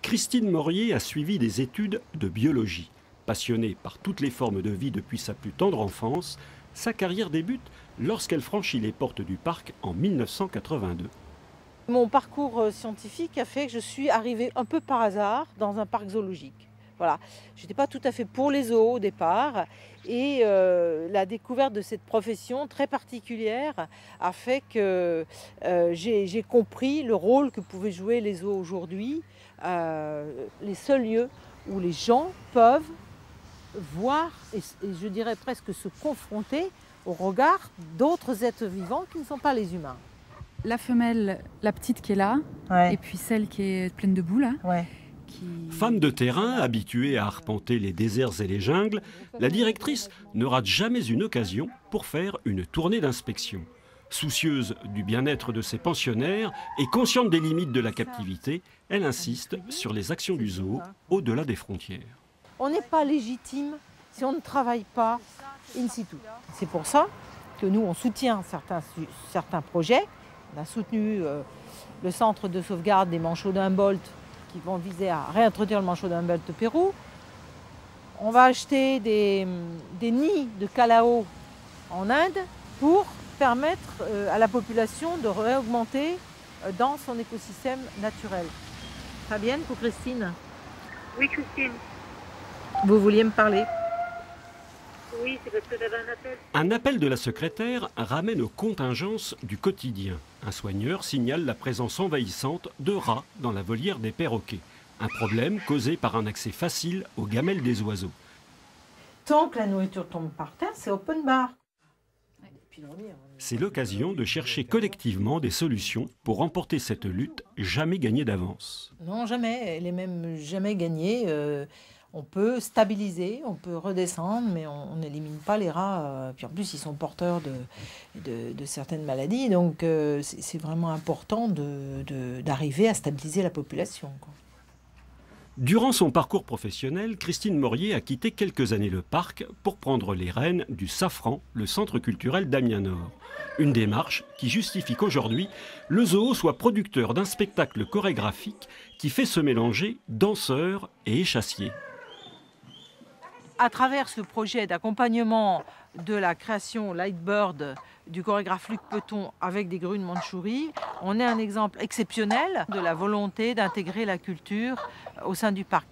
Christine Morier a suivi des études de biologie. Passionnée par toutes les formes de vie depuis sa plus tendre enfance, sa carrière débute lorsqu'elle franchit les portes du parc en 1982. Mon parcours scientifique a fait que je suis arrivée un peu par hasard dans un parc zoologique. Voilà. Je n'étais pas tout à fait pour les zoos au départ et la découverte de cette profession très particulière a fait que j'ai compris le rôle que pouvaient jouer les zoos aujourd'hui, les seuls lieux où les gens peuvent voir et je dirais presque se confronter au regard d'autres êtres vivants qui ne sont pas les humains. La femelle, la petite qui est là, Ouais. et puis celle qui est pleine de boue là. Ouais. Femme de terrain, habituée à arpenter les déserts et les jungles, la directrice ne rate jamais une occasion pour faire une tournée d'inspection. Soucieuse du bien-être de ses pensionnaires et consciente des limites de la captivité, elle insiste sur les actions du zoo au-delà des frontières. On n'est pas légitime si on ne travaille pas in situ. C'est pour ça que nous, on soutient certains projets. On a soutenu le centre de sauvegarde des manchots d'Humboldt qui vont viser à réintroduire le manchot d'Humboldt au Pérou. On va acheter des nids de calao en Inde pour permettre à la population de réaugmenter dans son écosystème naturel. Fabienne, pour Christine. Oui, Christine. Vous vouliez me parler? Oui, c'est parce que j'avais un appel. Un appel de la secrétaire ramène aux contingences du quotidien. Un soigneur signale la présence envahissante de rats dans la volière des perroquets. Un problème causé par un accès facile aux gamelles des oiseaux. Tant que la nourriture tombe par terre, c'est open bar. C'est l'occasion de chercher collectivement des solutions pour remporter cette lutte jamais gagnée d'avance. Non, jamais. Elle est même jamais gagnée. On peut stabiliser, on peut redescendre, mais on n'élimine pas les rats. Puis en plus, ils sont porteurs de certaines maladies. Donc, c'est vraiment important d'arriver à stabiliser la population, quoi. Durant son parcours professionnel, Christine Morier a quitté quelques années le parc pour prendre les rênes du Safran, le centre culturel d'Amiens-Nord. Une démarche qui justifie qu'aujourd'hui, le zoo soit producteur d'un spectacle chorégraphique qui fait se mélanger danseurs et échassiers. À travers ce projet d'accompagnement de la création Lightbird du chorégraphe Luc Peton avec des grues de Mandchourie, on est un exemple exceptionnel de la volonté d'intégrer la culture au sein du parc.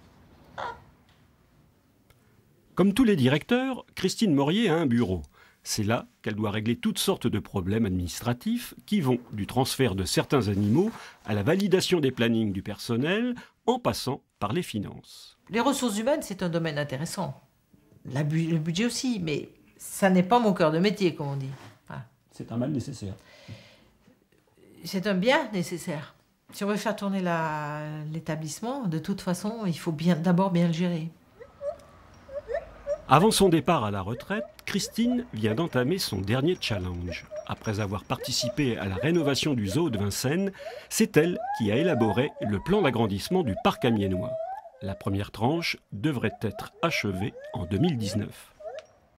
Comme tous les directeurs, Christine Morier a un bureau. C'est là qu'elle doit régler toutes sortes de problèmes administratifs qui vont du transfert de certains animaux à la validation des plannings du personnel, en passant par les finances. Les ressources humaines, c'est un domaine intéressant. Le budget aussi, mais ça n'est pas mon cœur de métier, comme on dit. Voilà. C'est un mal nécessaire. C'est un bien nécessaire. Si on veut faire tourner l'établissement, de toute façon, il faut d'abord bien le gérer. Avant son départ à la retraite, Christine vient d'entamer son dernier challenge. Après avoir participé à la rénovation du zoo de Vincennes, c'est elle qui a élaboré le plan d'agrandissement du parc amiénois. La première tranche devrait être achevée en 2019.